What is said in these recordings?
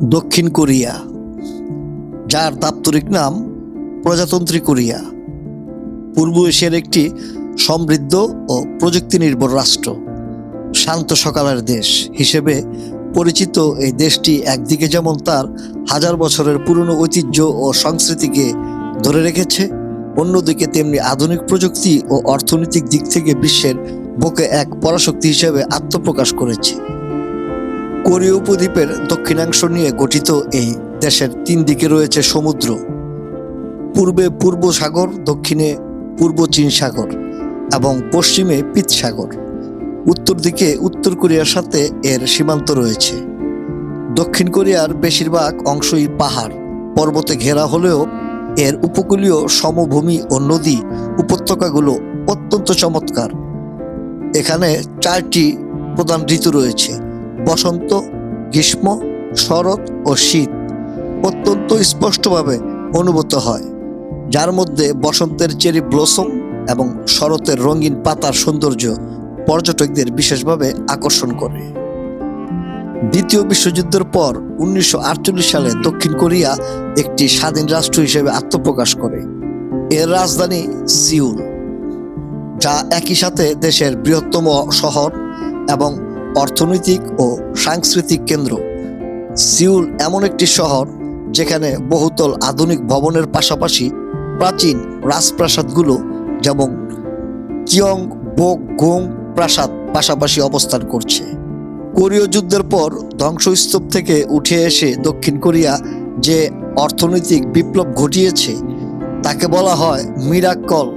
দক্ষিণ কোরিয়া, যার দাপ্তরিক নাম প্রজাতন্ত্রী কোরিয়া, পূর্ব এশিয়ার একটি সমৃদ্ধ ও প্রযুক্তি নির্ভর রাষ্ট্র। শান্ত সকালের দেশ হিসেবে পরিচিত এই দেশটি একদিকে যেমন তার হাজার বছরের পুরনো ঐতিহ্য ও সংস্কৃতিকে ধরে রেখেছে, অন্যদিকে তেমনি আধুনিক প্রযুক্তি ও অর্থনৈতিক দিক থেকে বিশ্বের বুকে এক পরাশক্তি হিসেবে আত্মপ্রকাশ করেছে। কোরীয় উপদ্বীপের দক্ষিণাংশ নিয়ে গঠিত এই দেশের তিন দিকে রয়েছে সমুদ্র। পূর্বে পূর্ব সাগর, দক্ষিণে পূর্ব চীন সাগর এবং পশ্চিমে পিত সাগর। উত্তর দিকে উত্তর কোরিয়ার সাথে এর সীমান্ত রয়েছে। দক্ষিণ কোরিয়ার বেশিরভাগ অংশই পাহাড় পর্বতে ঘেরা হলেও এর উপকূলীয় সমভূমি ও নদী উপত্যকাগুলো অত্যন্ত চমৎকার। এখানে 4টি প্রধান ঋতু রয়েছে: বসন্ত, গ্রীষ্ম, শরৎ ও শীত অত্যন্ত স্পষ্টভাবে অনুভূত হয়, যার মধ্যে বসন্তের চেরি ব্লসম এবং শরতের রঙিন পাতার সৌন্দর্য পর্যটকদের বিশেষভাবে আকর্ষণ করে। দ্বিতীয় বিশ্বযুদ্ধের পর 1948 সালে দক্ষিণ কোরিয়া একটি স্বাধীন রাষ্ট্র হিসেবে আত্মপ্রকাশ করে। এর রাজধানী সিউল, যা একই সাথে দেশের বৃহত্তম শহর এবং অর্থনৈতিক ও সাংস্কৃতিক কেন্দ্র। সিউল এমন একটি শহর যেখানে বহুতল আধুনিক ভবনের পাশাপাশি প্রাচীন রাজপ্রাসাদগুলো যেমন কিয়ংবকগুং প্রাসাদ পাশাপাশি অবস্থান করছে। কোরীয় যুদ্ধের পর ধ্বংসস্তূপ থেকে উঠে এসে দক্ষিণ কোরিয়া যে অর্থনৈতিক বিপ্লব ঘটিয়েছে তাকে বলা হয় miracle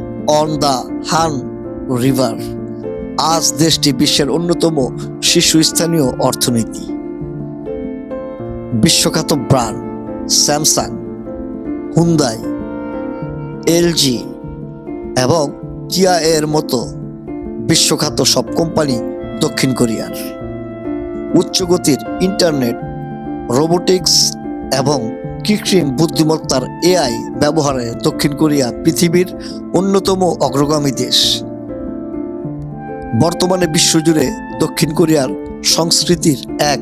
on the Han river. আজ দেশটি বিশ্বের অন্যতম শীর্ষস্থানীয় অর্থনীতি। বিশ্বখ্যাত ব্র্যান্ড স্যামসাং, হুন্দাই, এলজি এবং কিয়া এর মতো বিশ্বখ্যাত সব কোম্পানি দক্ষিণ কোরিয়ার। উচ্চগতির ইন্টারনেট, রোবোটিক্স এবং কৃত্রিম বুদ্ধিমত্তার এআই ব্যবহারে দক্ষিণ কোরিয়া পৃথিবীর অন্যতম অগ্রগামী দেশ। বর্তমানে বিশ্বজুড়ে দক্ষিণ কোরিয়ার সংস্কৃতির এক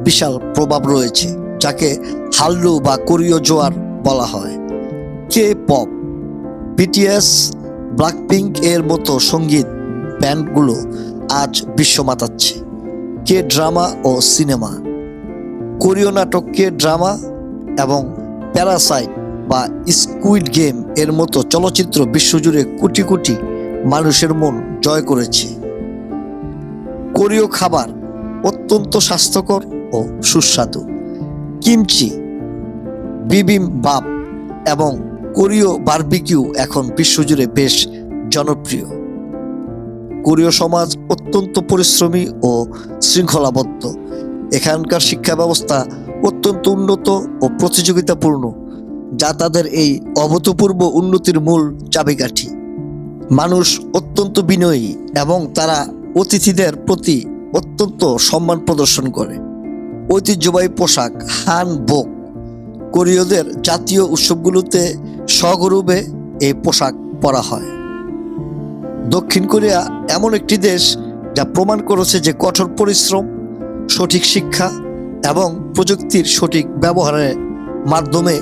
বিশাল প্রভাব রয়েছে, যাকে হাল্লু বা কোরীয় জোয়ার বলা হয়। কে পপ, বিটিএস, ব্ল্যাকপিঙ্ক এর মতো সঙ্গীত ব্যান্ডগুলো আজ বিশ্ব মাতাচ্ছে। কে ড্রামা ও সিনেমা, কোরীয় নাটক কে ড্রামা এবং প্যারাসাইট বা স্কুইড গেম এর মতো চলচ্চিত্র বিশ্বজুড়ে কোটি কোটি মানুষের মন জয় করেছে। কোরীয় খাবার অত্যন্ত স্বাস্থ্যকর ও সুস্বাদু। কিমচি, বিবিমবাপ এবং কোরীয় বারবিকিউ এখন বিশ্বজুড়ে বেশ জনপ্রিয়। কোরীয় সমাজ অত্যন্ত পরিশ্রমী ও শৃঙ্খলাবদ্ধ। এখানকার শিক্ষা ব্যবস্থা অত্যন্ত উন্নত ও প্রতিযোগিতাপূর্ণ, যা তাদের এই অভূতপূর্ব উন্নতির মূল চাবিকাঠি। মানুষ অত্যন্ত বিনয়ী এবং তারা অতিথিদের প্রতি অত্যন্ত সম্মান প্রদর্শন করে। ঐতিহ্যবাহী পোশাক হানবোক, কোরীয়দের জাতীয় উৎসবগুলোতে সগৌরবে এই পোশাক পরা হয়। দক্ষিণ কোরিয়া এমন একটি দেশ যা প্রমাণ করেছে যে কঠোর পরিশ্রম, সঠিক শিক্ষা এবং প্রযুক্তির সঠিক ব্যবহারের মাধ্যমে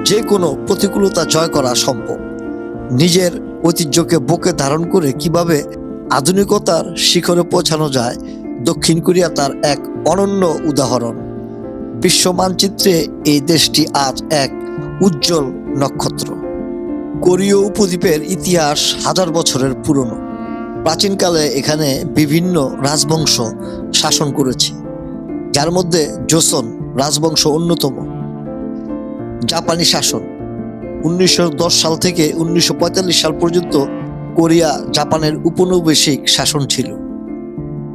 যে কোনো প্রতিকূলতা জয় করা সম্ভব। নিজের ঐতিহ্যকে বুকে ধারণ করে কিভাবে আধুনিকতার শিখরে পৌঁছানো যায়, দক্ষিণ কোরিয়া তার এক অনন্য উদাহরণ। বিশ্ব মানচিত্রে এই দেশটি আজ এক উজ্জ্বল নক্ষত্র। কোরীয় উপদ্বীপের ইতিহাস হাজার বছরের পুরনো। প্রাচীনকালে এখানে বিভিন্ন রাজবংশ শাসন করেছে, যার মধ্যে জোসন রাজবংশ অন্যতম। জাপানি শাসন 1910 সাল থেকে 1945 সাল পর্যন্ত কোরিয়া জাপানের উপনিবেশিক শাসন ছিল।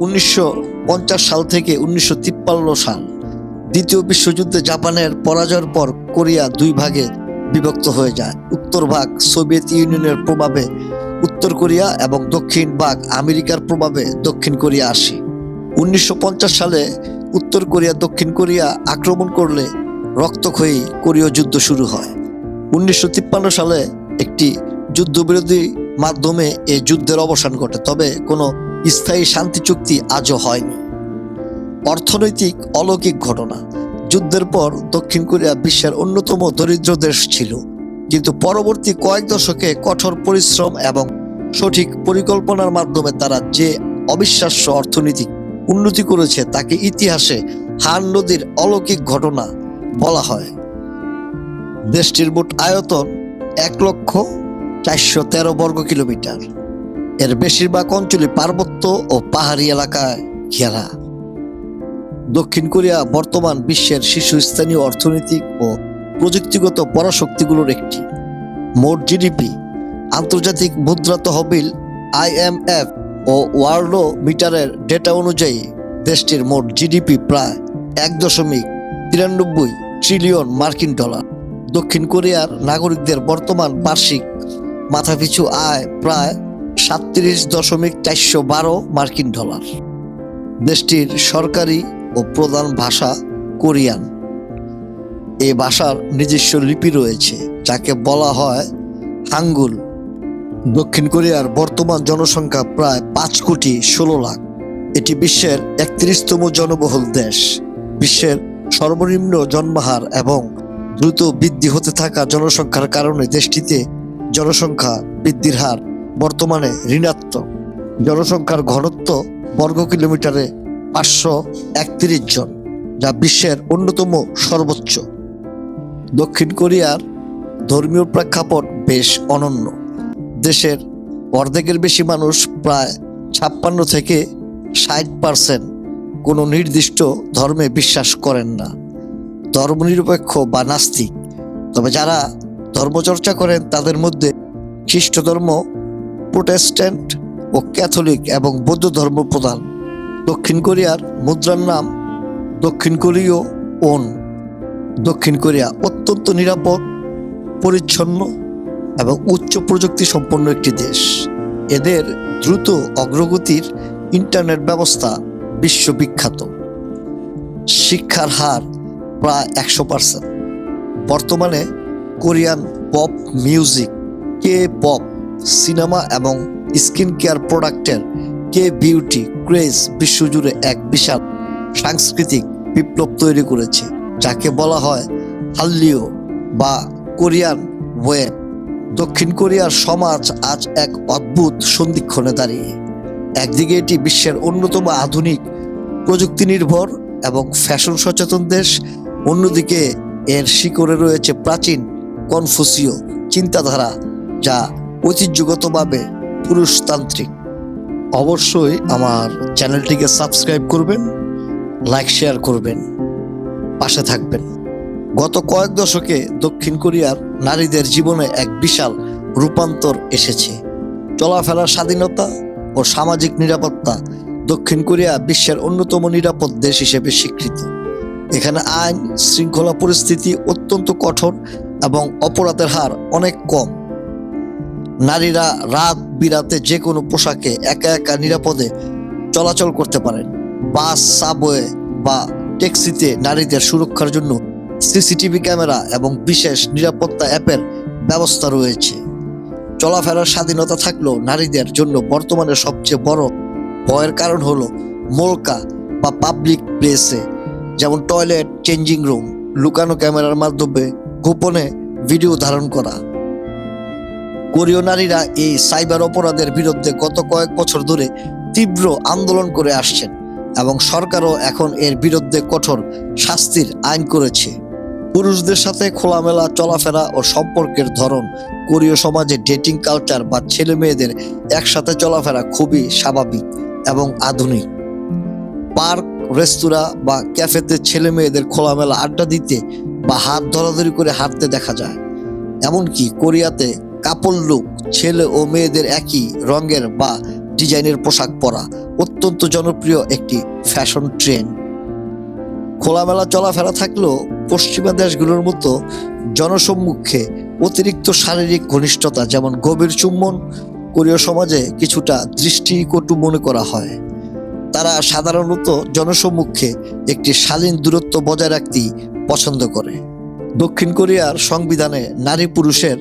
1950 সাল থেকে 1953 সাল দ্বিতীয় বিশ্বযুদ্ধে জাপানের পরাজয়ের পর কোরিয়া দুই ভাগে বিভক্ত হয়ে যায়। উত্তর ভাগ সোভিয়েত ইউনিয়নের প্রভাবে উত্তর কোরিয়া এবং দক্ষিণ ভাগ আমেরিকার প্রভাবে দক্ষিণ কোরিয়া আসে। 1950 সালে উত্তর কোরিয়া দক্ষিণ কোরিয়া আক্রমণ করলে রক্তক্ষয়ী কোরীয় যুদ্ধ শুরু হয়। 1953 সালে একটি যুদ্ধবিরতি মাধ্যমে এই যুদ্ধের অবসান ঘটে, তবে কোনো স্থায়ী শান্তি চুক্তি আজও হয়নি। অর্থনৈতিক অলৌকিক ঘটনা। যুদ্ধের পর দক্ষিণ কোরিয়া বিশ্বের অন্যতম দরিদ্র দেশ ছিল, কিন্তু পরবর্তী কয়েক দশকে কঠোর পরিশ্রম এবং সঠিক পরিকল্পনার মাধ্যমে তারা যে অবিশ্বাস্য অর্থনৈতিক উন্নতি করেছে তাকে ইতিহাসে হান নদীর অলৌকিক ঘটনা বলা হয়। দেশটির মোট আয়তন 1,413 বর্গ কিলোমিটার। এর বেশিরভাগ অঞ্চলই পার্বত্য ও পাহাড়ি এলাকায় ঘেরা। দক্ষিণ কোরিয়া বর্তমান বিশ্বের শীর্ষস্থানীয় অর্থনৈতিক ও প্রযুক্তিগত পরাশক্তিগুলোর একটি। মোট জিডিপি, আন্তর্জাতিক মুদ্রা তহবিল IMF ও ওয়ার্ল্ড মিটারের ডেটা অনুযায়ী দেশটির মোট জিডিপি প্রায় 1.93 ট্রিলিয়ন মার্কিন ডলার। দক্ষিণ কোরিয়ার নাগরিকদের বর্তমান বার্ষিক মাথাপিছু আয় প্রায় 37.412 মার্কিন ডলার। দেশটির সরকারি ও প্রধান ভাষা কোরিয়ান। এই ভাষার নিজস্ব লিপি রয়েছে যাকে বলা হয় হাঙ্গুল। দক্ষিণ কোরিয়ার বর্তমান জনসংখ্যা প্রায় 5,16,00,000। এটি বিশ্বের 31তম জনবহুল দেশ। বিশ্বের সর্বনিম্ন জন্মহার এবং দ্রুত বৃদ্ধি হতে থাকা জনসংখ্যার কারণে দেশটিতে জনসংখ্যা বৃদ্ধির হার বর্তমানে ঋণাত্মক। জনসংখ্যার ঘনত্ব বর্গ কিলোমিটারে 531 জন, যা বিশ্বের অন্যতম সর্বোচ্চ। দক্ষিণ কোরিয়ার ধর্মীয় প্রেক্ষাপট বেশ অনন্য। দেশের অর্ধেকের বেশি মানুষ, প্রায় 56 থেকে 60% কোনো নির্দিষ্ট ধর্মে বিশ্বাস করেন না, ধর্মনিরপেক্ষ বা নাস্তিক। তবে যারা ধর্মচর্চা করেন তাদের মধ্যে খ্রিস্ট ধর্ম, প্রোটেস্ট্যান্ট ও ক্যাথলিক এবং বৌদ্ধ ধর্ম প্রধান। দক্ষিণ কোরিয়ার মুদ্রার নাম দক্ষিণ কোরীয় ওন। দক্ষিণ কোরিয়া অত্যন্ত নিরাপদ, পরিচ্ছন্ন এবং উচ্চ প্রযুক্তি সম্পন্ন একটি দেশ। এদের দ্রুত অগ্রগতির ইন্টারনেট ব্যবস্থা বিশ্ববিখ্যাত। শিক্ষার হার প্রায় 100%। বর্তমানে Korean pop music, K pop, cinema এবং স্কিন কেয়ার প্রোডাক্টের কে বিউটি ক্রেজ বিশ্বজুড়ে এক বিশাল সাংস্কৃতিক বিপ্লব তৈরি করেছে, যাকে বলা হয় হাল্লিও বা কোরিয়ান ওয়েব। দক্ষিণ কোরিয়ার সমাজ আজ এক অদ্ভুত সন্ধিক্ষণে দাঁড়িয়ে। একদিকে এটি বিশ্বের অন্যতম আধুনিক, প্রযুক্তি নির্ভর এবং ফ্যাশন সচেতন দেশ, অন্যদিকে এর শিকড়ে রয়েছে প্রাচীন কনফুসীয় চিন্তাধারা, যা ঐতিহ্যগতভাবে পুরুষতান্ত্রিক। অবশ্যই আমার চ্যানেলটিকে সাবস্ক্রাইব করবেন, লাইক শেয়ার করবেন, পাশে থাকবেন। গত কয়েক দশকে দক্ষিণ কোরিয়ার নারীদের জীবনে এক বিশাল রূপান্তর এসেছে। চলাফেরার স্বাধীনতা ও সামাজিক নিরাপত্তা দক্ষিণ কোরিয়া বিশ্বের অন্যতম নিরাপদ দেশ হিসেবে স্বীকৃত। এখানে আইন শৃঙ্খলা পরিস্থিতি অত্যন্ত কঠোর এবং অপরাধের হার অনেক কম। নারীরা রাত বিরাতে যে কোনো পোশাকে একা একা নিরাপদে চলাচল করতে পারেন। বাস, সাবওয়ে বা ট্যাক্সিতে নারীদের সুরক্ষার জন্য সিসিটিভি ক্যামেরা এবং বিশেষ নিরাপত্তা অ্যাপের ব্যবস্থা রয়েছে। চলাফেরার স্বাধীনতা থাকলেও নারীদের জন্য বর্তমানে সবচেয়ে বড় ভয়ের কারণ হলো মোলকা বা পাবলিক প্লেসে, যেমন টয়লেট, চেঞ্জিং রুম, লুকানো ক্যামেরার মাধ্যমে গোপনে ভিডিও ধারণ করা। কোরীয় নারীরা এই সাইবার অপরাধের বিরুদ্ধে গত কয়েক বছর ধরে তীব্র আন্দোলন করে আসছেন এবং সরকারও এখন এর বিরুদ্ধে কঠোর শাস্তির আইন করেছে। পুরুষদের সাথে খোলামেলা চলাফেরা ও সম্পর্কের ধরন কোরীয় সমাজে ডেটিং কালচার বা ছেলে মেয়েদের একসাথে চলাফেরা খুবই স্বাভাবিক এবং আধুনিক। পার্ক, রেস্তোরাঁ বা ক্যাফেতে ছেলে মেয়েদের খোলামেলা আড্ডা দিতে বা হাত ধরাধরি করে হাঁটতে দেখা যায়। এমনকি কোরিয়াতে কাপল লুক, ছেলে ও মেয়েদের একই রঙের বা ডিজাইনের পোশাক পরা অত্যন্ত জনপ্রিয় একটি ফ্যাশন ট্রেন্ড। খোলামেলা চলাফেরা থাকলেও পশ্চিমা দেশগুলোর মতো জনসম্মুখে অতিরিক্ত শারীরিক ঘনিষ্ঠতা, যেমন গভীর চুম্বন, কোরীয় সমাজে কিছুটা দৃষ্টিকটু মনে করা হয়। তারা সাধারণত জনসম্মুখে একটি শালীন দূরত্ব বজায় রাখতেই পছন্দ করে। দক্ষিণ কোরিয়ার সংবিধানে নারী পুরুষের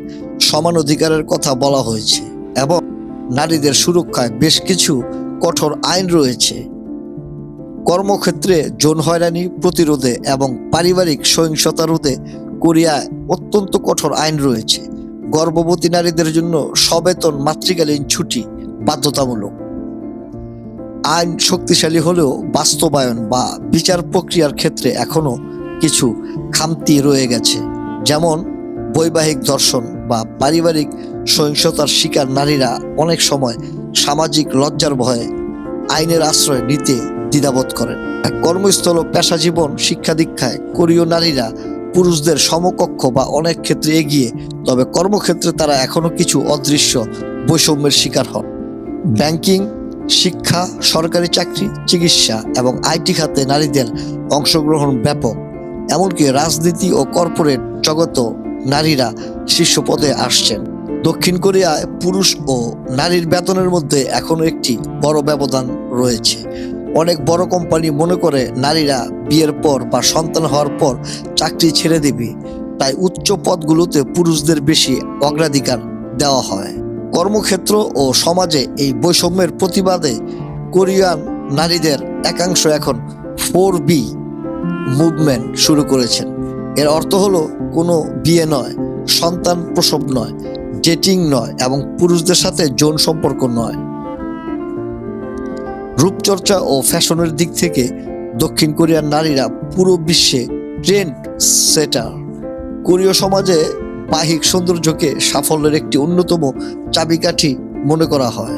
সমান অধিকারের কথা বলা হয়েছে এবং নারীদের সুরক্ষায় বেশ কিছু কঠোর আইন রয়েছে। কর্মক্ষেত্রে যৌন হয়রানি প্রতিরোধে এবং পারিবারিক সহিংসতা রোধে কোরিয়ায় অত্যন্ত কঠোর আইন রয়েছে। গর্ভবতী নারীদের জন্য সবেতন মাতৃকালীন ছুটি বাধ্যতামূলক। আইন শক্তিশালী হলেও বাস্তবায়ন বা বিচার প্রক্রিয়ার ক্ষেত্রে এখনো কিছু খামতি রয়ে গেছে, যেমন বৈবাহিক ধর্ষণ বা পারিবারিক সহিংসতার শিকার নারীরা অনেক সময় সামাজিক লজ্জার ভয়ে আইনের আশ্রয় নিতে দ্বিধাবোধ করেন। কর্মস্থল ও পেশা জীবন শিক্ষা দীক্ষায় কোরীয় নারীরা পুরুষদের সমকক্ষ বা অনেক ক্ষেত্রে এগিয়ে, তবে কর্মক্ষেত্রে তারা এখনো কিছু অদৃশ্য বৈষম্যের শিকার হন। ব্যাংকিং, শিক্ষা, সরকারি চাকরি, চিকিৎসা এবং আইটি খাতে নারীদের অংশগ্রহণ ব্যাপক। এমনকি রাজনীতি ও কর্পোরেট জগতেও নারীরা শীর্ষ পদে আসছেন। দক্ষিণ কোরিয়ায় পুরুষ ও নারীর বেতনের মধ্যে এখনো একটি বড় ব্যবধান রয়েছে। অনেক বড় কোম্পানি মনে করে নারীরা বিয়ের পর বা সন্তান হওয়ার পর চাকরি ছেড়ে দিবে, তাই উচ্চ পদগুলোতে পুরুষদের বেশি অগ্রাধিকার দেওয়া হয়। কর্মক্ষেত্র ও সমাজে এই বৈষম্যের প্রতিবাদে কোরিয়ান নারীদের একাংশ এখন 4B মুভমেন্ট শুরু করেছেন। এর অর্থ হলো কোনো বিয়ে নয়, সন্তান প্রসব নয়, ডেটিং নয় এবং পুরুষদের সাথে যৌন সম্পর্ক নয়। রূপচর্চা ও ফ্যাশনের দিক থেকে দক্ষিণ কোরিয়ার নারীরা পুরো বিশ্বে ট্রেন্ড সেটার। কোরীয় সমাজে বাহ্যিক সৌন্দর্যকে সাফল্যের একটি অন্যতম চাবিকাঠি মনে করা হয়।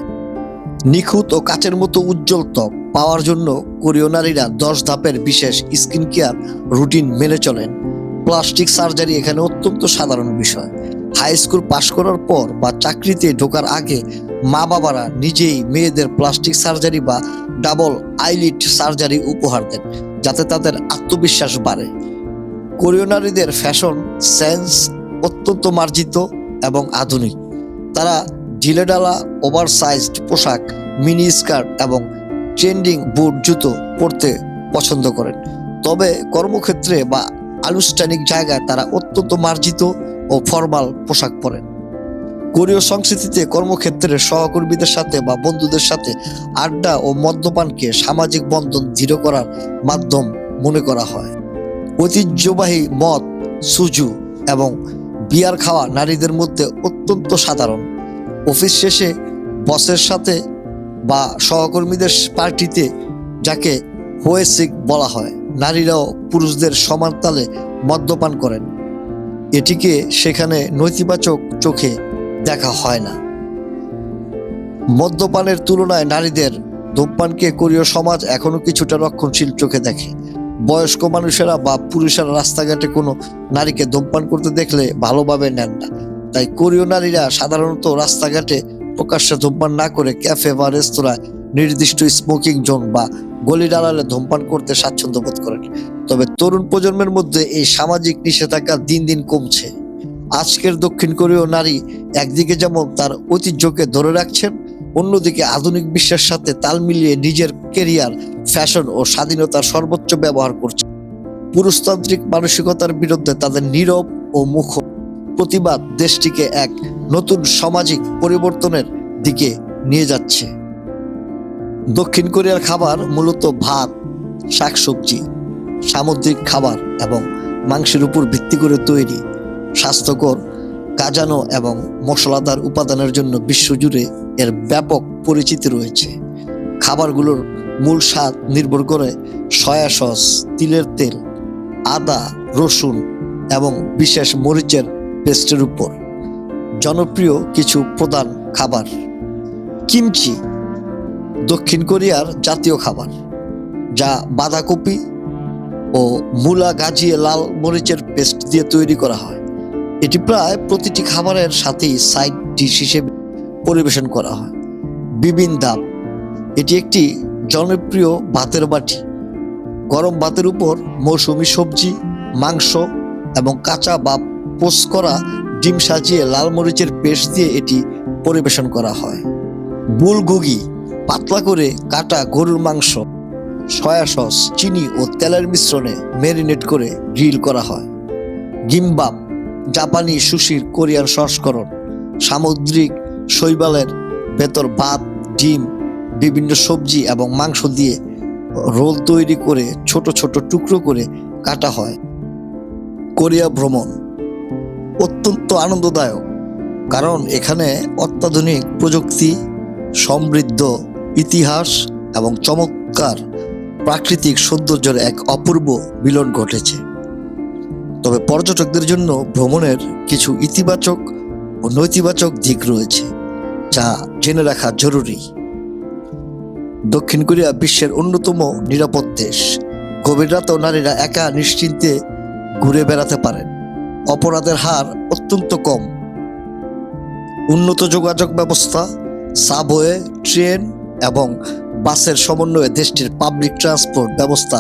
নিখুঁত ও কাচের মতো উজ্জ্বল ত্বক পাওয়ার জন্য কোরীয় নারীরা 10 ধাপের বিশেষ স্কিন কেয়ার রুটিন মেনে চলেন। প্লাস্টিক সার্জারি এখানে অত্যন্ত সাধারণ বিষয়। হাই স্কুল পাশ করার পর বা চাকরিতে ঢোকার আগে মা বাবারা নিজেই মেয়েদের প্লাস্টিক সার্জারি বা ডাবল আইলিড সার্জারি উপহার দেন, যাতে তাদের আত্মবিশ্বাস বাড়ে। কোরীয় নারীদের ফ্যাশন সেন্স অত্যন্ত মার্জিত এবং আধুনিক। তারা ঢিলেঢালা ওভারসাইজড পোশাক, মিনি স্কার্ট এবং ট্রেন্ডিং বুট জুতো পরতে পছন্দ করেন। তবে কর্মক্ষেত্রে বা আনুষ্ঠানিক জায়গায় তারা অত্যন্ত মার্জিত ও ফর্মাল পোশাক পরেন। কোরীয় সংস্কৃতিতে কর্মক্ষেত্রে সহকর্মীদের সাথে বা বন্ধুদের সাথে আড্ডা ও মদ্যপানকে সামাজিক বন্ধন দৃঢ় করার মাধ্যম মনে করা হয়। ঐতিহ্যবাহী মদ, সুজু এবং বিয়ার খাওয়া নারীদের মধ্যে অত্যন্ত সাধারণ। অফিস শেষে বসের সাথে বা সহকর্মীদের পার্টিতে, যাকে হোয়েসিক বলা হয়, নারীরাও পুরুষদের সমান তালে মদ্যপান করেন। এটিকে সেখানে নৈতিবাচক চোখে দেখা হয় না। মদ্যপানের তুলনায় নারীদের ধূমপানকে কোরীয় সমাজ এখনো কিছুটা রক্ষণশীল চোখে দেখে। বয়স্ক মানুষেরা বা পুরুষেরা রাস্তাঘাটে কোনো নারীকে ধূমপান করতে দেখলে ভালোভাবে নেন না। তাই কোরীয় নারীরা সাধারণত রাস্তাঘাটে প্রকাশ্যে ধূমপান না করে ক্যাফে বা রেস্তোরাঁয় নির্দিষ্ট স্মোকিং জোন বা গলির আড়ালে ধূমপান করতে স্বাচ্ছন্দ্য বোধ করেন। তবে তরুণ প্রজন্মের মধ্যে এই সামাজিক নিষেধাজ্ঞা দিন দিন কমছে। আজকের দক্ষিণ কোরীয় নারী একদিকে যেমন তার ঐতিহ্যকে ধরে রাখছেন, অন্যদিকে আধুনিক বিশ্বের সাথে তাল মিলিয়ে নিজের কেরিয়ার, ফ্যাশন ও স্বাধীনতার সর্বোচ্চ ব্যবহার করছে। পুরুষতান্ত্রিক মানসিকতার বিরুদ্ধে তাদের নীরব ও মুখর প্রতিবাদ দেশটিকে এক নতুন সামাজিক পরিবর্তনের দিকে নিয়ে যাচ্ছে। দক্ষিণ কোরিয়ার খাবার মূলত ভাত, শাকসবজি, সামুদ্রিক খাবার এবং মাংসের উপর ভিত্তি করে তৈরি। স্বাস্থ্যকর, কাজানো এবং মশলাদার উপাদানের জন্য বিশ্বজুড়ে এর ব্যাপক পরিচিতি রয়েছে। খাবারগুলোর মূল স্বাদ নির্ভর করে সয়া সস, তিলের তেল, আদা, রসুন এবং বিশেষ মরিচের পেস্টের উপর। জনপ্রিয় কিছু প্রধান খাবার: কিমচি দক্ষিণ কোরিয়ার জাতীয় খাবার, যা বাঁধাকপি ও মূলা গাজিয়ে লাল মরিচের পেস্ট দিয়ে তৈরি করা হয়। এটি প্রায় প্রতিটি খাবারের সাথেই সাইড ডিশ হিসেবে পরিবেশন করা হয়। বিবিনদাপ এটি একটি জনপ্রিয় ভাতের বাটি। গরম ভাতের উপর মৌসুমী সবজি, মাংস এবং কাঁচা বা পোস্ট করা ডিম সাজিয়ে লাল মরিচের পেস্ট দিয়ে এটি পরিবেশন করা হয়। বুলগুগি পাতলা করে কাটা গরুর মাংস, সয়া সস, চিনি ও তেলের মিশ্রণে ম্যারিনেট করে গ্রিল করা হয়। গিমবাপ জাপানি সুশির কোরিয়ান সংস্করণ। সামুদ্রিক শৈবালের ভেতর ভাত, ডিম, বিভিন্ন সবজি এবং মাংস দিয়ে রোল তৈরি করে ছোট ছোট টুকরো করে কাটা হয়। কোরিয়া ভ্রমণ অত্যন্ত আনন্দদায়ক, কারণ এখানে অত্যাধুনিক প্রযুক্তি, সমৃদ্ধ ইতিহাস এবং চমৎকার প্রাকৃতিক সৌন্দর্যের এক অপূর্ব মিলন ঘটেছে। তবে পর্যটকদের জন্য ভ্রমণের কিছু ইতিবাচক ও নৈতিবাচক দিক রয়েছে, যা জেনে রাখা জরুরি। দক্ষিণ কোরিয়া বিশ্বের অন্যতম নিরাপদ দেশ। গভীর রাতেও নারীরা একা নিশ্চিন্তে ঘুরে বেড়াতে পারেন। অপরাধের হার অত্যন্ত কম। উন্নত যোগাযোগ ব্যবস্থা, সাবওয়ে, ট্রেন এবং বাসের সমন্বয়ে দেশটির পাবলিক ট্রান্সপোর্ট ব্যবস্থা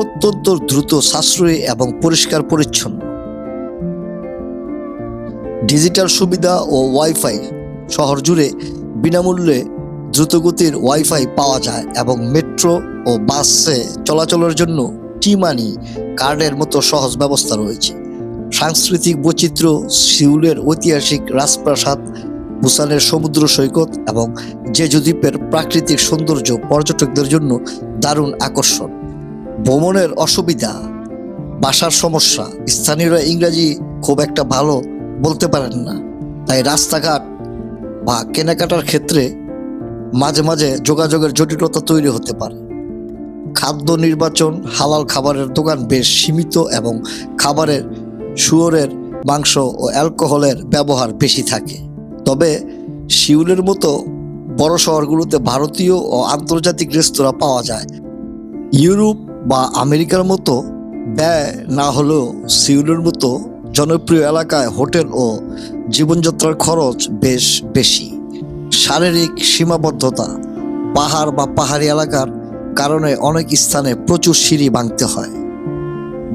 অত্যন্ত দ্রুত, সাশ্রয়ী এবং পরিষ্কার পরিচ্ছন্ন। ডিজিটাল সুবিধা ও ওয়াইফাই, শহর জুড়ে বিনামূল্যে দ্রুতগতির ওয়াইফাই পাওয়া যায় এবং মেট্রো ও বাসে চলাচলের জন্য টি-মানি কার্ডের মতো সহজ ব্যবস্থা রয়েছে। সাংস্কৃতিক বৈচিত্র্য, সিউলের ঐতিহাসিক রাজপ্রাসাদ, বুসানের সমুদ্র সৈকত এবং জেজু দ্বীপের প্রাকৃতিক সৌন্দর্য পর্যটকদের জন্য দারুণ আকর্ষণ। ভ্রমণের অসুবিধা, ভাষার সমস্যা, স্থানীয়রা ইংরাজি খুব একটা ভালো বলতে পারেন না, তাই রাস্তাঘাট বা কেনাকাটার ক্ষেত্রে মাঝে মাঝে যোগাযোগের জটিলতা তৈরি হতে পারে। খাদ্য নির্বাচন, হালাল খাবারের দোকান বেশ সীমিত এবং খাবারের শুয়োরের মাংস ও অ্যালকোহলের ব্যবহার বেশি থাকে। তবে সিউলের মতো বড় শহরগুলোতে ভারতীয় ও আন্তর্জাতিক রেস্তোরাঁ পাওয়া যায়। ইউরোপ বা আমেরিকার মতো ব্যয় না হলেও সিউলের মতো জনপ্রিয় এলাকায় হোটেল ও জীবনযাত্রার খরচ বেশ বেশি। শারীরিক সীমাবদ্ধতা, পাহাড় বা পাহাড়ি এলাকার কারণে অনেক স্থানে প্রচুর সিঁড়ি ভাঙতে হয়।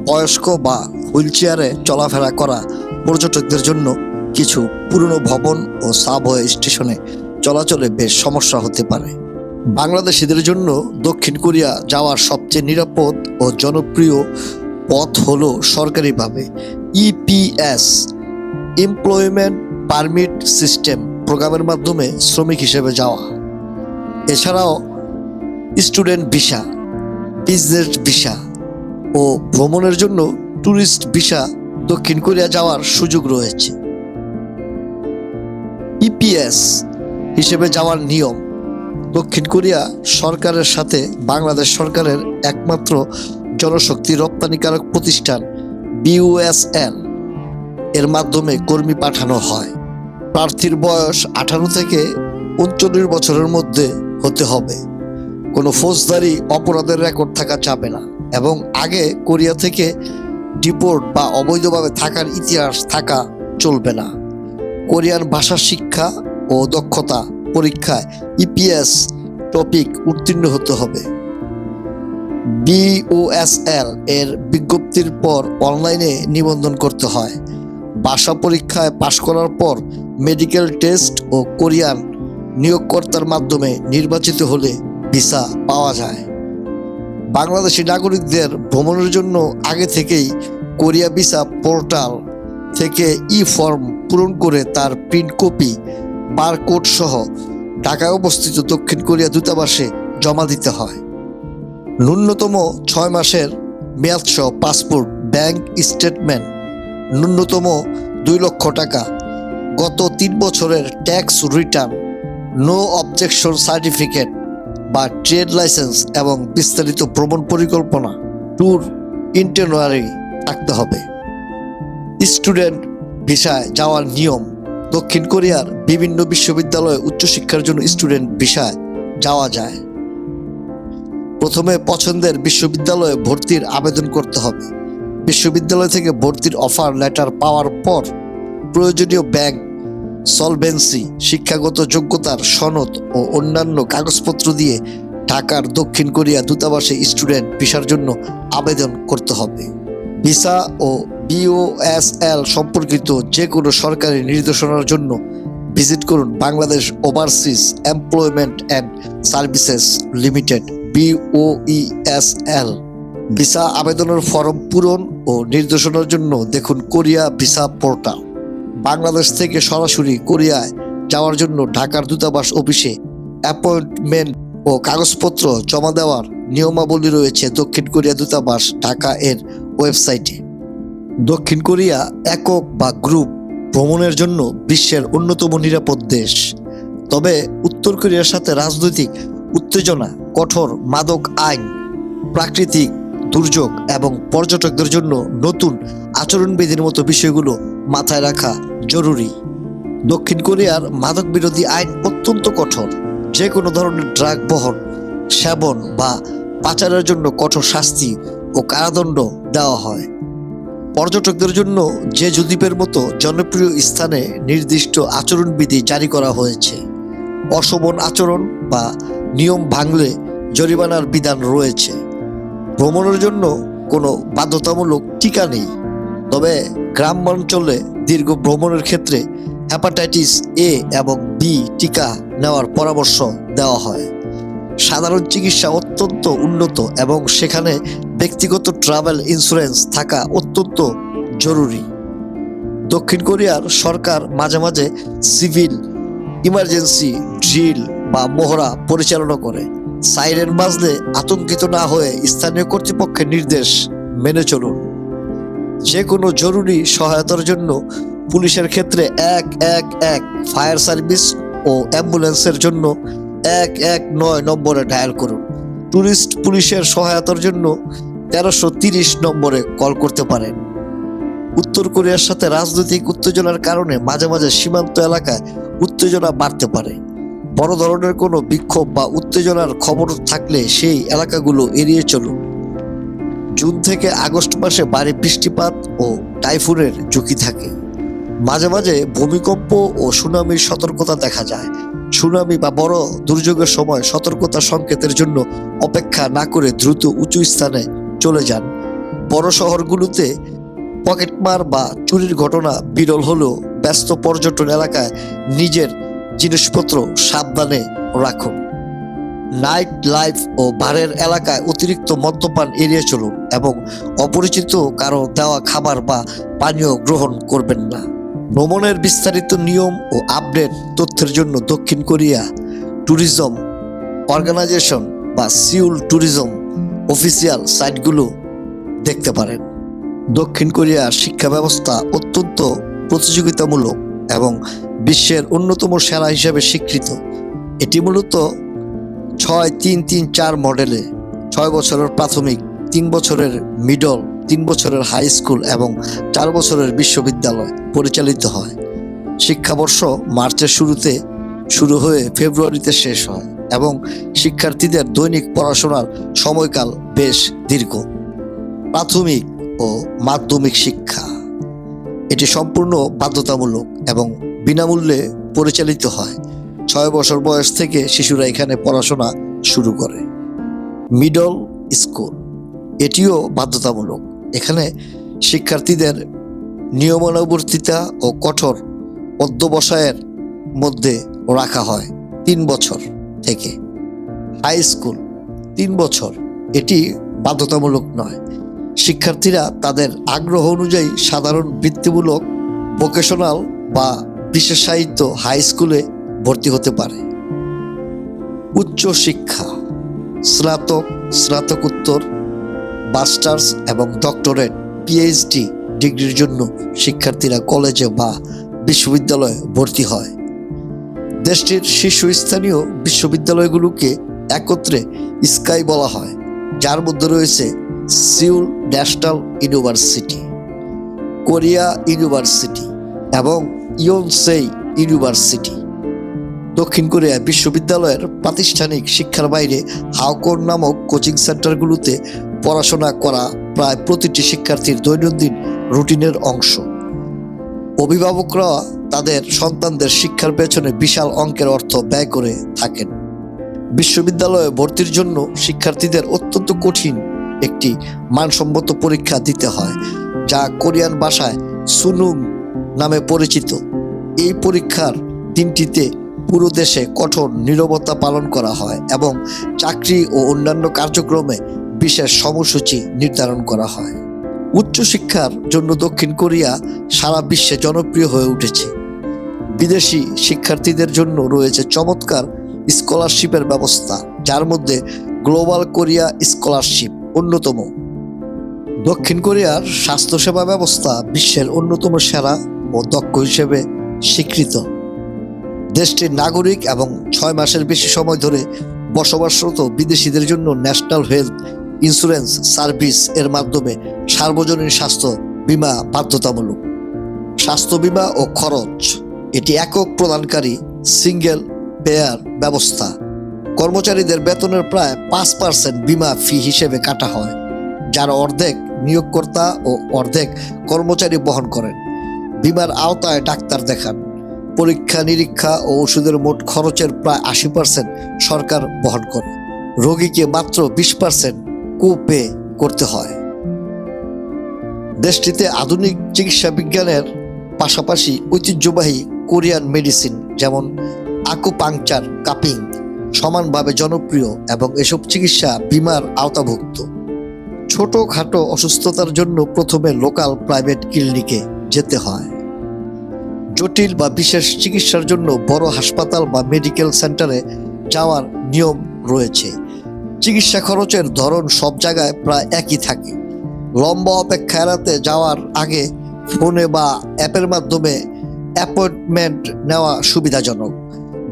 বয়স্ক বা হুইলচেয়ারে চলাফেরা করা পর্যটকদের জন্য কিছু পুরনো ভবন ও সাবওয়ে স্টেশনে চলাচলে বেশ সমস্যা হতে পারে। বাংলাদেশিদের জন্য দক্ষিণ কোরিয়া যাওয়ার সবচেয়ে নিরাপদ ও জনপ্রিয় পথ হলো সরকারিভাবে ইপিএস, এমপ্লয়মেন্ট পারমিট সিস্টেম প্রোগ্রামের মাধ্যমে শ্রমিক হিসেবে যাওয়া। এছাড়াও স্টুডেন্ট ভিসা, বিজনেস ভিসা ও ভ্রমণের জন্য ট্যুরিস্ট ভিসা দক্ষিণ কোরিয়া যাওয়ার সুযোগ রয়েছে। ইপিএস হিসেবে যাওয়ার নিয়ম: দক্ষিণ কোরিয়া সরকারের সাথে বাংলাদেশ সরকারের একমাত্র জনশক্তি রপ্তানিকারক প্রতিষ্ঠান বিওএসএল এর মাধ্যমে কর্মী পাঠানো হয়। প্রার্থীর বয়স 18 থেকে 39 বছরের মধ্যে হতে হবে। কোনো ফৌজদারি অপরাধের রেকর্ড থাকা যাবে না এবং আগে কোরিয়া থেকে ডিপোর্ট বা অবৈধভাবে থাকার ইতিহাস থাকা চলবে না। কোরিয়ান ভাষা শিক্ষা ও দক্ষতা পরীক্ষায় ইপিএস টপিক উত্তীর্ণ হতে হবে। বিওএসএল এর বিজ্ঞপ্তির পর অনলাইনে নিবন্ধন করতে হয়। ভাষা পরীক্ষায় পাশ করার পর মেডিকেল টেস্ট ও কোরিয়ান নিয়োগকর্তার মাধ্যমে নির্বাচিত হলে ভিসা পাওয়া যায়। বাংলাদেশি নাগরিকদের ভ্রমণের জন্য আগে থেকেই কোরিয়া ভিসা পোর্টাল থেকে ফর্ম পূরণ করে তার প্রিন্ট কপি, বারকোড সহ ঢাকায় অবস্থিত দক্ষিণ কোরিয়া দূতাবাসে জমা দিতে হয়। ন্যূনতম 6 মাসের মেয়াদসহ পাসপোর্ট, ব্যাংক স্টেটমেন্ট, ন্যূনতম 2 লক্ষ টাকা, গত 3 বছরের tax return, no objection certificate বা ট্রেড লাইসেন্স এবং বিস্তারিত ভ্রমণ পরিকল্পনা, ট্যুর ইন্টিনারি থাকতে হবে। স্টুডেন্ট ভিসায় যাওয়ার নিয়ম: দক্ষিণ কোরিয়ার বিভিন্ন বিশ্ববিদ্যালয়ে উচ্চশিক্ষার জন্য স্টুডেন্ট ভিসায় যাওয়া যায়। প্রথমে পছন্দের বিশ্ববিদ্যালয়ে ভর্তির আবেদন করতে হবে। বিশ্ববিদ্যালয় থেকে ভর্তির অফার লেটার পাওয়ার পর প্রয়োজনীয় ব্যাংক সলভেন্সি, শিক্ষাগত যোগ্যতার সনদ ও অন্যান্য কাগজপত্র দিয়ে ঢাকার দক্ষিণ কোরিয়া দূতাবাসে স্টুডেন্ট ভিসার জন্য আবেদন করতে হবে। ভিসা ও বিওএসএল সম্পর্কিত যে কোনো সরকারি নির্দেশনার জন্য ভিজিট করুন Bangladesh overseas employment and services limited BOESL। Visa আবেদনের ফর্ম পূরণ ও নির্দেশনার জন্য দেখুন কোরিয়া ভিসা পোর্টাল। বাংলাদেশ থেকে সরাসরি কোরিয়ায় যাওয়ার জন্য ঢাকার দূতাবাস অফিসে অ্যাপয়েন্টমেন্ট ও কাগজপত্র জমা দেওয়ার নিয়মাবলী রয়েছে দক্ষিণ কোরিয়া দূতাবাস ঢাকা এর ওয়েবসাইটে। দক্ষিণ কোরিয়া একক বা গ্রুপ ভ্রমণের জন্য বিশ্বের অন্যতম নিরাপদ দেশ। তবে উত্তর কোরিয়ার সাথে রাজনৈতিক উত্তেজনা, কঠোর মাদক আইন, প্রাকৃতিক দুর্যোগ এবং পর্যটকদের জন্য নতুন আচরণবিধির মতো বিষয়গুলো মাথায় রাখা জরুরি। দক্ষিণ কোরিয়ার মাদক বিরোধী আইন অত্যন্ত কঠোর। যে কোনো ধরনের ড্রাগ বহন, সেবন বা পাচারের জন্য কঠোর শাস্তি ও কারাদণ্ড দেওয়া হয়। পর্যটকদের জন্য জেজু দ্বীপের মতো জনপ্রিয় স্থানে নির্দিষ্ট আচরণবিধি জারি করা হয়েছে। অশোভন আচরণ বা নিয়ম ভাঙলে জরিমানার বিধান রয়েছে। ভ্রমণের জন্য কোনো বাধ্যতামূলক টিকা নেই। তবে গ্রামাঞ্চলে দীর্ঘ ভ্রমণের ক্ষেত্রে হেপাটাইটিস এ এবং বি টিকা নেওয়ার পরামর্শ দেওয়া হয়। সাধারণ চিকিৎসা অত্যন্ত উন্নত এবং সেখানে ব্যক্তিগত ট্রাভেল ইন্স্যুরেন্স থাকা অত্যন্ত জরুরি। দক্ষিণ কোরিয়ার সরকার মাঝে মাঝে সিভিল ইমার্জেন্সি ড্রিল বা মহড়া পরিচালনা করে। সাইরেন বাজলে আতঙ্কিত না হয়ে স্থানীয় কর্তৃপক্ষের নির্দেশ মেনে চলুন। যে কোনো জরুরি সহায়তার জন্য পুলিশের ক্ষেত্রে 111, ফায়ার সার্ভিস ও অ্যাম্বুলেন্সের জন্য 119 নম্বরে ডায়াল করুন। টুরিস্ট পুলিশের সহায়তার জন্য 1330 নম্বরে কল করতে পারেন। উত্তর কোরিয়ার সাথে রাজনৈতিক উত্তেজনার কারণে মাঝে মাঝে সীমান্ত এলাকায় উত্তেজনা বাড়তে পারে। বড় ধরনের কোনো বিক্ষোভ বা উত্তেজনার খবর থাকলে সেই এলাকাগুলো এড়িয়ে চলুন। জুন থেকে আগস্ট মাসে ভারী বৃষ্টিপাত ও টাইফুনের ঝুঁকি থাকে। মাঝে মাঝে ভূমিকম্প ও সুনামির সতর্কতা দেখা যায়। সুনামি বা বড় দুর্যোগের সময় সতর্কতা সংকেতের জন্য অপেক্ষা না করে দ্রুত উঁচু স্থানে চলে যান। বড় শহরগুলোতে পকেটমার বা চুরির ঘটনা বিরল হলেও ব্যস্ত পর্যটন এলাকায় নিজের জিনিসপত্র সাবধানে রাখুন। নাইট লাইফ ও বারের এলাকায় অতিরিক্ত মদ্যপান এড়িয়ে চলুন এবং অপরিচিত কারো দেওয়া খাবার বা পানীয় গ্রহণ করবেন না। ভ্রমণের বিস্তারিত নিয়ম ও আপডেট তথ্যের জন্য দক্ষিণ কোরিয়া ট্যুরিজম অর্গানাইজেশন বা সিউল ট্যুরিজম অফিসিয়াল সাইটগুলো দেখতে পারেন। দক্ষিণ কোরিয়ার শিক্ষা ব্যবস্থা অত্যন্ত প্রতিযোগিতামূলক এবং বিশ্বের অন্যতম সেরা হিসেবে স্বীকৃত। এটি মূলত 6-3-3-4 মডেলে 6 বছরের প্রাথমিক, 3 বছরের মিডল, 3 বছরের হাই স্কুল এবং 4 বছরের বিশ্ববিদ্যালয় পরিচালিত হয়। শিক্ষাবর্ষ মার্চের শুরুতে শুরু হয়ে ফেব্রুয়ারিতে শেষ হয় এবং শিক্ষার্থীদের দৈনিক পড়াশোনার সময়কাল বেশ দীর্ঘ। প্রাথমিক ও মাধ্যমিক শিক্ষা এটি সম্পূর্ণ বাধ্যতামূলক এবং বিনামূল্যে পরিচালিত হয়। 6 বছর বয়স থেকে শিশুরা এখানে পড়াশোনা শুরু করে। মিডল স্কুল এটিও বাধ্যতামূলক। এখানে শিক্ষার্থীদের নিয়মানুবর্তিতা ও কঠোর অধ্যবসায়ের মধ্যে রাখা হয় 3 বছর থেকে। হাই স্কুল 3 বছর, এটি বাধ্যতামূলক নয়। শিক্ষার্থীরা তাদের আগ্রহ অনুযায়ী সাধারণ বৃত্তিমূলক, ভোকেশনাল বা বিশেষায়িত হাই স্কুলে ভর্তি হতে পারে। উচ্চ শিক্ষা স্নাতক, স্নাতকোত্তর, মাস্টার্স এবং ডক্টরেট, পিএইচডি ডিগ্রির জন্য শিক্ষার্থীরা কলেজে বা বিশ্ববিদ্যালয়ে ভর্তি হয়। দেশটির শীর্ষস্থানীয় বিশ্ববিদ্যালয়গুলোকে একত্রে স্কাই বলা হয়, যার মধ্যে রয়েছে Seoul national university, Korea university এবং ইয়োনসেই ইউনিভার্সিটি। দক্ষিণ কোরিয়া বিশ্ববিদ্যালয়ের প্রাতিষ্ঠানিক শিক্ষার বাইরে হাওকন নামক কোচিং সেন্টারগুলোতে পড়াশোনা করা প্রায় প্রতিটি শিক্ষার্থীর দৈনন্দিন রুটিনের অংশ। অভিভাবকরা তাদের সন্তানদের শিক্ষার পেছনে বিশাল অঙ্কের অর্থ ব্যয় করে থাকেন। বিশ্ববিদ্যালয়ে ভর্তির জন্য শিক্ষার্থীদের অত্যন্ত কঠিন একটি মানসম্মত পরীক্ষা দিতে হয়, যা কোরিয়ান ভাষায় সুনুং নামে পরিচিত। এই পরীক্ষার দিনটিতে পুরো দেশে কঠোর নীরবতা পালন করা হয় এবং চাকরি ও অন্যান্য কার্যক্রমে বিশেষ সময়সূচি নির্ধারণ করা হয়। উচ্চশিক্ষার জন্য দক্ষিণ কোরিয়া সারা বিশ্বে জনপ্রিয় হয়ে উঠেছে। বিদেশি শিক্ষার্থীদের জন্য রয়েছে চমৎকার স্কলারশিপের ব্যবস্থা, যার মধ্যে গ্লোবাল কোরিয়া স্কলারশিপ অন্যতম। দক্ষিণ কোরিয়ার স্বাস্থ্যসেবা ব্যবস্থা বিশ্বের অন্যতম সেরা ও দক্ষ হিসেবে স্বীকৃত। দেশটির নাগরিক এবং 6 মাসের বেশি সময় ধরে বসবাসরত বিদেশিদের জন্য ন্যাশনাল হেলথ ইন্স্যুরেন্স সার্ভিস এর মাধ্যমে সার্বজনীন স্বাস্থ্য বীমা বাধ্যতামূলক। স্বাস্থ্য বীমা ও খরচ, এটি একক প্রদানকারী সিঙ্গেল পেয়ার ব্যবস্থা। কর্মচারীদের বেতনের প্রায় 5% বীমা ফি হিসেবে কাটা হয়, যার অর্ধেক নিয়োগকর্তা ও অর্ধেক কর্মচারী বহন করেন। বীমার আওতায় ডাক্তার দেখান, পরীক্ষা নিরীক্ষা ও ওষুধের মোট খরচের প্রায় 80% সরকার বহন করে। রোগীকে মাত্র 20% কো-পে করতে হয়। দেশটিতে আধুনিক চিকিৎসা বিজ্ঞানের পাশাপাশি ঐতিহ্যবাহী কোরিয়ান মেডিসিন যেমন আকুপাংচার, কাপিং সমানভাবে জনপ্রিয় এবং এসব চিকিৎসা বীমার আওতাভুক্ত। ছোটখাটো অসুস্থতার জন্য প্রথমে লোকাল প্রাইভেট ক্লিনিকে যেতে হয়। জটিল বা বিশেষ চিকিৎসার জন্য বড় হাসপাতাল বা মেডিকেল সেন্টারে যাওয়ার নিয়ম রয়েছে। চিকিৎসা খরচের ধরন সব জায়গায় প্রায় একই থাকে। লম্বা অপেক্ষা এড়াতে যাওয়ার আগে ফোনে বা অ্যাপের মাধ্যমে অ্যাপয়েন্টমেন্ট নেওয়া সুবিধাজনক।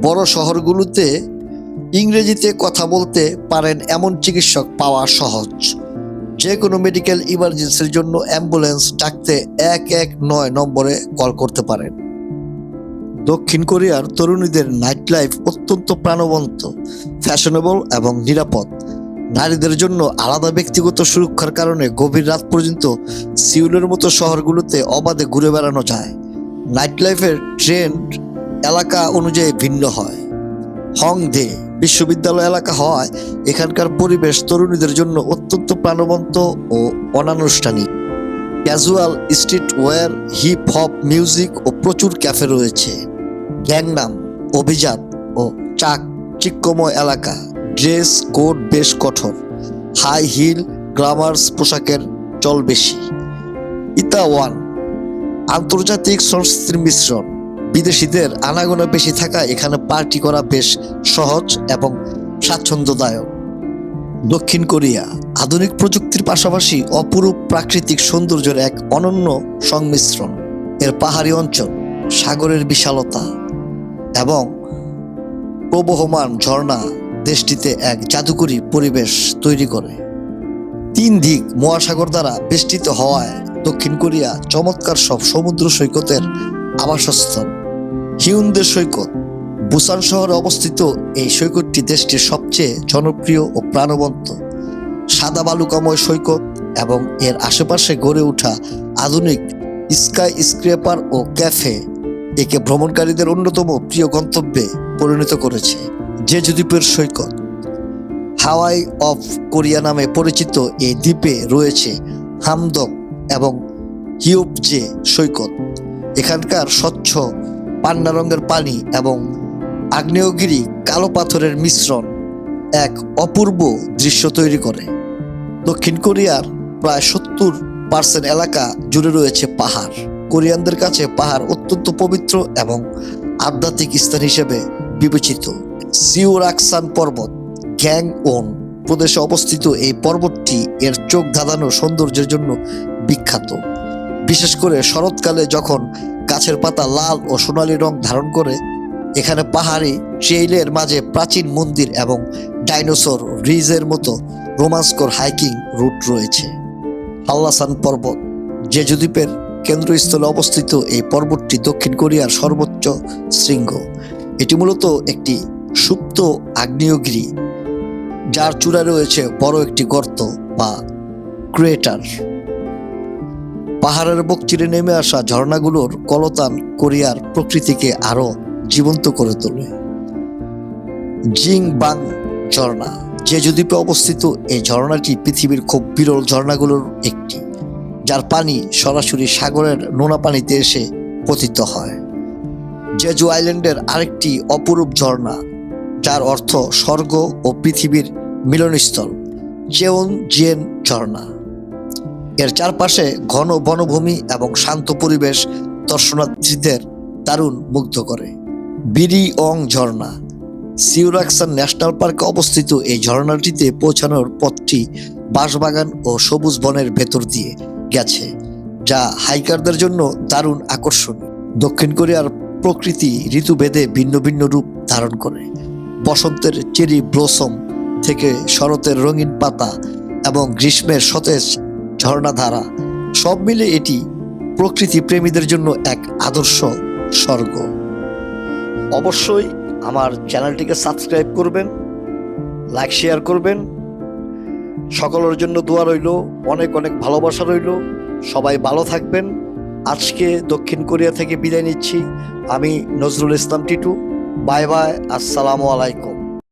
বড় শহরগুলোতে ইংরেজিতে কথা বলতে পারেন এমন চিকিৎসক পাওয়া সহজ। যে কোনো মেডিকেল ইমার্জেন্সির জন্য অ্যাম্বুলেন্স ডাকতে 119 নম্বরে কল করতে পারেন। দক্ষিণ কোরিয়ার তরুণীদের নাইট লাইফ অত্যন্ত প্রাণবন্ত, ফ্যাশনেবল এবং নিরাপদ। নারীদের জন্য আলাদা ব্যক্তিগত সুরক্ষার কারণে গভীর রাত পর্যন্ত সিউলের মতো শহরগুলোতে অবাধে ঘুরে বেড়ানো যায়। নাইট লাইফের ট্রেন্ড এলাকা অনুযায়ী ভিন্ন হয়। হংদে বিশ্ববিদ্যালয় এলাকা হওয়ায় এখানকার পরিবেশ তরুণীদের জন্য অত্যন্ত প্রাণবন্ত ও অনানুষ্ঠানিক। Casual street wear, hip hop music ও প্রচুর ক্যাফে রয়েছে। গ্যাংনাম অভিজাত ও চাকচিক্যময় এলাকা। ড্রেস কোড বেশ কঠোর, হাই হিল গ্লামার্স পোশাকের চল বেশি। ইতাওয়ান আন্তর্জাতিক সংস্কৃতির মিশ্রণ। বিদেশিদের আনাগোনা বেশি থাকা এখানে পার্টি করা বেশ সহজ এবং স্বাচ্ছন্দ্যদায়ক। দক্ষিণ কোরিয়া আধুনিক প্রযুক্তির পাশাপাশি অপরূপ প্রাকৃতিক সৌন্দর্যের এক অনন্য সংমিশ্রণ। এর পাহাড়ি অঞ্চল, সাগরের বিশালতা এবং প্রবহমান ঝর্ণা দেশটিতে এক জাদুকরী পরিবেশ তৈরি করে। 3 দিক মহাসাগর দ্বারা বেষ্টিত হওয়ায় দক্ষিণ কোরিয়া চমৎকার সব সমুদ্র সৈকতের আবাসস্থল। হিউনদে সৈকত, বুসান শহরে অবস্থিত এই সৈকতটি দেশটির সবচেয়ে জনপ্রিয় ও প্রাণবন্ত। সাদা বালুকাময় সৈকত এবং এর আশেপাশে গড়ে ওঠা আধুনিক স্কাই স্ক্রেপার ও ক্যাফে একে ভ্রমণকারীদের অন্যতম প্রিয় গন্তব্যে পরিণত করেছে। জেজু দ্বীপের সৈকত, হাওয়াই অফ কোরিয়া নামে পরিচিত এই দ্বীপে রয়েছে হামদক এবং হিউপজে সৈকত। এখানকার স্বচ্ছ পান্না রঙের পানি এবং আগ্নেয়গিরি কালো পাথরের মিশ্রণ এক অপূর্ব দৃশ্য তৈরি করে। দক্ষিণ কোরিয়ার প্রায় 70% এলাকা জুড়ে রয়েছে পাহাড়। কোরিয়ানদের কাছে পাহাড় অত্যন্ত পবিত্র এবং আধ্যাত্মিক স্থান হিসেবে বিবেচিত। সিউরাকসান পর্বত গ্যাংওন প্রদেশে অবস্থিত এই পর্বতটি এর চোখ ধাঁধানো সৌন্দর্যের জন্য বিখ্যাত। বিশেষ করে শরৎকালে যখন গাছের পাতা লাল ও সোনালী রং ধারণ করে। এখানে পাহাড়ি ট্রেইলের মাঝে প্রাচীন মন্দির এবং ডাইনোসর রিজের মতো রোমাঞ্চকর হাইকিং রুট রয়েছে। হাল্লাসান পর্বত জেজু দ্বীপের কেন্দ্রস্থলে অবস্থিত এই পর্বতটি দক্ষিণ কোরিয়ার সর্বোচ্চ শৃঙ্গ। এটি মূলত একটি সুপ্ত আগ্নেয়গিরি, যার চূড়ায় রয়েছে বড় একটি গর্ত বা ক্রেটার। পাহাড়ের বুক চিরে নেমে আসা ঝর্ণাগুলোর কলতান কোরিয়ার প্রকৃতিকে আরো জীবন্ত করে তোলে। জিংবাং ঝর্ণা জেজু দ্বীপে অবস্থিত এই ঝর্ণাটি পৃথিবীর খুব বিরল ঝর্ণাগুলোর একটি, যার পানি সরাসরি সাগরের নোনা পানিতে এসে পতিত হয়। জেজু আইল্যান্ডের আরেকটি অপরূপ ঝর্ণা, যার অর্থ স্বর্গ ও পৃথিবীর মিলনস্থল, চেওনজিয়েন ঝর্ণা। এর চারপাশে ঘন বনভূমি এবং শান্ত পরিবেশ দর্শনার্থীদের দারুণ মুগ্ধ করে। বিরিঅং ঝর্ণা সিউরাক্সান ন্যাশনাল পার্কে অবস্থিত এই ঝর্ণাটিতে পৌঁছানোর পথটি বাঁশবাগান ও সবুজ বনের ভেতর দিয়ে গেছে, যা হাইকারদের জন্য দারুণ আকর্ষণীয়। দক্ষিণ কোরিয়ার প্রকৃতি ঋতুভেদে ভিন্ন ভিন্ন রূপ ধারণ করে। বসন্তের চেরি ব্লসম থেকে শরতের রঙিন পাতা এবং গ্রীষ্মের সতেজ ঝর্ণাধারা, সব মিলে এটি প্রকৃতি প্রেমীদের জন্য এক আদর্শ স্বর্গ। অবশ্যই আমার চ্যানেলটিকে সাবস্ক্রাইব করবেন, লাইক শেয়ার করবেন। সকলের জন্য দোয়া রইল, অনেক অনেক ভালোবাসা রইল। সবাই ভালো থাকবেন। আজকে দক্ষিণ কোরিয়া থেকে বিদায় নিচ্ছি। আমি নজরুল ইসলাম টিটু। বাই বাই, আসসালামু আলাইকুম।